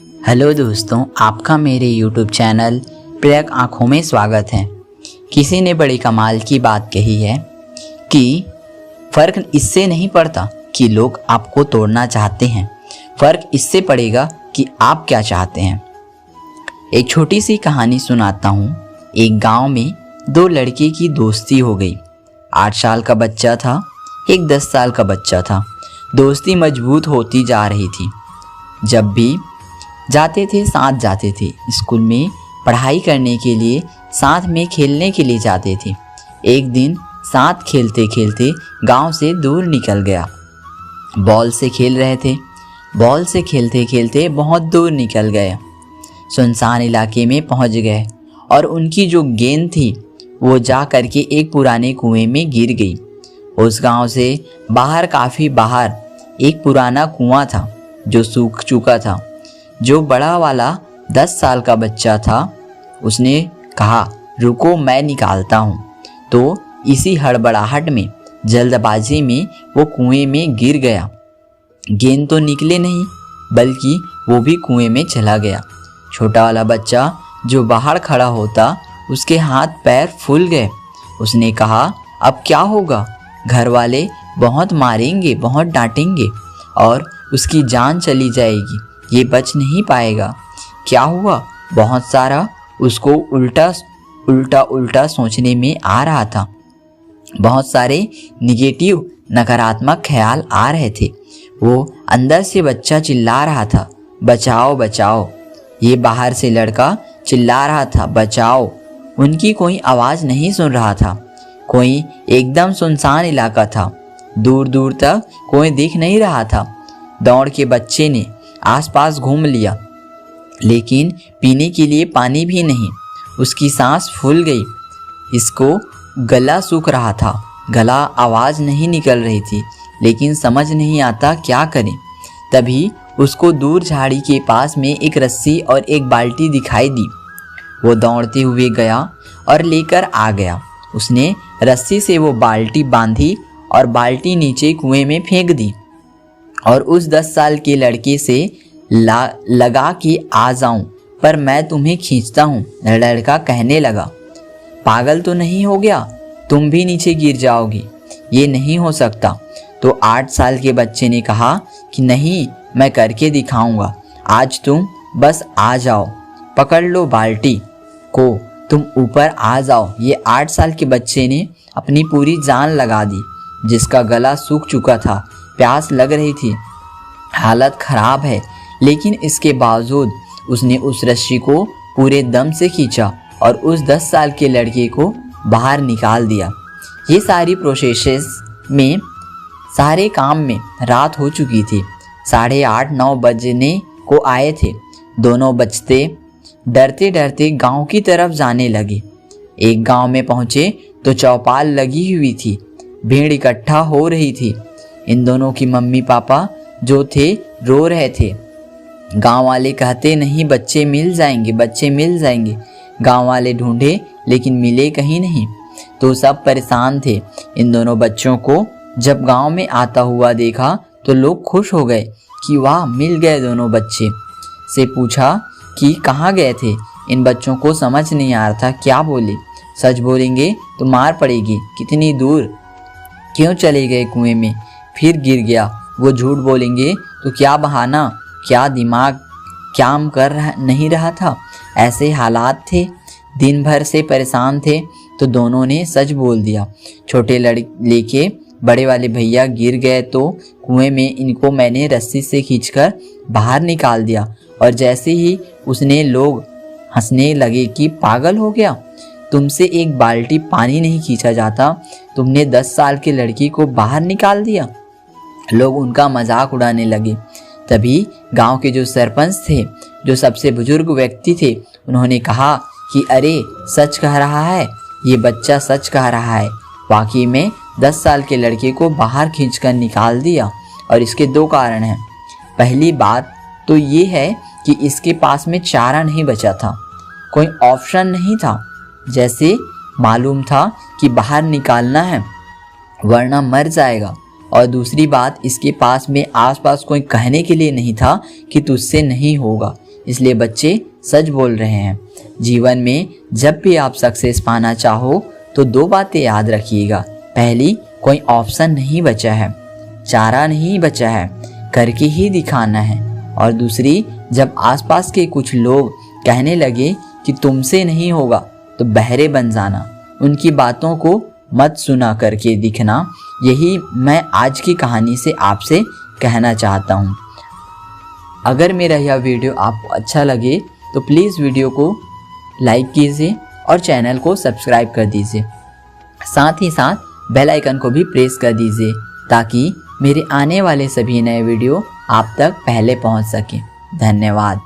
Hello दोस्तों, आपका मेरे YouTube चैनल प्रयक आँखों में स्वागत है। किसी ने बड़ी कमाल की बात कही है कि फ़र्क इससे नहीं पड़ता कि लोग आपको तोड़ना चाहते हैं, फ़र्क इससे पड़ेगा कि आप क्या चाहते हैं। एक छोटी सी कहानी सुनाता हूँ। एक गांव में दो लड़के की दोस्ती हो गई। 8 साल का बच्चा था, एक 10 साल का बच्चा था। दोस्ती मजबूत होती जा रही थी। जब भी जाते थे साथ जाते थे, स्कूल में पढ़ाई करने के लिए साथ में खेलने के लिए जाते थे। एक दिन साथ खेलते खेलते गांव से दूर निकल गया। बॉल से खेल रहे थे, बॉल से खेलते खेलते बहुत दूर निकल गए। सुनसान इलाके में पहुंच गए और उनकी जो गेंद थी वो जा करके एक पुराने कुएं में गिर गई। उस गांव से बाहर, काफ़ी बाहर, एक पुराना कुआं था जो सूख चुका था। जो बड़ा वाला 10 साल का बच्चा था, उसने कहा, रुको मैं निकालता हूँ। तो इसी हड़बड़ाहट में, जल्दबाजी में वो कुएं में गिर गया। गेंद तो निकले नहीं, बल्कि वो भी कुएं में चला गया। छोटा वाला बच्चा जो बाहर खड़ा होता, उसके हाथ पैर फूल गए। उसने कहा, अब क्या होगा? घर वाले बहुत मारेंगे, बहुत डांटेंगे और उसकी जान चली जाएगी, ये बच नहीं पाएगा। क्या हुआ? बहुत सारा उसको उल्टा सोचने में आ रहा था। बहुत सारे निगेटिव, नकारात्मक ख्याल आ रहे थे। वो अंदर से बच्चा चिल्ला रहा था, बचाओ बचाओ। ये बाहर से लड़का चिल्ला रहा था, बचाओ। उनकी कोई आवाज़ नहीं सुन रहा था। कोई एकदम सुनसान इलाका था, दूर दूर तक कोई दिख नहीं रहा था। दौड़ के बच्चे ने आसपास घूम लिया, लेकिन पीने के लिए पानी भी नहीं। उसकी सांस फूल गई। इसको गला सूख रहा था, गला आवाज़ नहीं निकल रही थी, लेकिन समझ नहीं आता क्या करें। तभी उसको दूर झाड़ी के पास में एक रस्सी और एक बाल्टी दिखाई दी। वो दौड़ते हुए गया और लेकर आ गया। उसने रस्सी से वो बाल्टी बांधी और बाल्टी नीचे कुएं में फेंक दी और उस 10 साल के लड़के से लगा कि आ जाऊं, पर मैं तुम्हें खींचता हूँ। लड़का कहने लगा, पागल तो नहीं हो गया? तुम भी नीचे गिर जाओगी, ये नहीं हो सकता। तो 8 साल के बच्चे ने कहा कि नहीं, मैं करके दिखाऊंगा। आज तुम बस आ जाओ, पकड़ लो बाल्टी को, तुम ऊपर आ जाओ। ये 8 साल के बच्चे ने अपनी पूरी जान लगा दी। जिसका गला सूख चुका था, प्यास लग रही थी, हालत खराब है, लेकिन इसके बावजूद उसने उस रस्सी को पूरे दम से खींचा और उस 10 साल के लड़के को बाहर निकाल दिया। ये सारी प्रोसेस में, सारे काम में रात हो चुकी थी। 8:30-9 बजने को आए थे। दोनों बच्चे डरते डरते गांव की तरफ जाने लगे। एक गांव में पहुंचे तो चौपाल लगी हुई थी, भीड़ इकट्ठा हो रही थी। इन दोनों की मम्मी पापा जो थे रो रहे थे। गांव वाले कहते, नहीं, बच्चे मिल जाएंगे, बच्चे मिल जाएंगे। गांव वाले ढूंढे लेकिन मिले कहीं नहीं। तो सब परेशान थे। इन दोनों बच्चों को जब गांव में आता हुआ देखा तो लोग खुश हो गए कि वाह, मिल गए दोनों बच्चे। से पूछा कि कहाँ गए थे? इन बच्चों को समझ नहीं आ रहा था क्या बोले। सच बोलेंगे तो मार पड़ेगी, कितनी दूर क्यों चले गए कुएं में, फिर गिर गया। वो झूठ बोलेंगे तो क्या बहाना, क्या दिमाग काम कर नहीं रहा था। ऐसे हालात थे, दिन भर से परेशान थे, तो दोनों ने सच बोल दिया। छोटे लड़के बड़े वाले भैया गिर गए तो कुएं में इनको मैंने रस्सी से खींचकर बाहर निकाल दिया। और जैसे ही उसने, लोग हंसने लगे कि पागल हो गया, तुमसे एक बाल्टी पानी नहीं खींचा जाता, तुमने 10 साल के लड़की को बाहर निकाल दिया। लोग उनका मजाक उड़ाने लगे। तभी गांव के जो सरपंच थे, जो सबसे बुजुर्ग व्यक्ति थे, उन्होंने कहा कि अरे, सच कह रहा है, ये बच्चा सच कह रहा है। वाकई में 10 साल के लड़के को बाहर खींचकर निकाल दिया और इसके 2 कारण हैं। पहली बात तो ये है कि इसके पास में चारा नहीं बचा था, कोई ऑप्शन नहीं था। जैसे मालूम था कि बाहर निकालना है वरना मर जाएगा। और दूसरी बात, इसके पास में आसपास कोई कहने के लिए नहीं था कि तुझसे नहीं होगा, इसलिए बच्चे सच बोल रहे हैं। जीवन में जब भी आप सक्सेस पाना चाहो तो 2 बातें याद रखिएगा। पहली, कोई ऑप्शन नहीं बचा है, चारा नहीं बचा है, करके ही दिखाना है। और दूसरी, जब आसपास के कुछ लोग कहने लगे कि तुमसे नहीं होगा तो बहरे बन जाना, उनकी बातों को मत सुना, करके दिखना। यही मैं आज की कहानी से आपसे कहना चाहता हूँ। अगर मेरा यह वीडियो आपको अच्छा लगे तो प्लीज़ वीडियो को लाइक कीजिए और चैनल को सब्सक्राइब कर दीजिए। साथ ही साथ बेल आइकन को भी प्रेस कर दीजिए ताकि मेरे आने वाले सभी नए वीडियो आप तक पहले पहुंच सकें। धन्यवाद।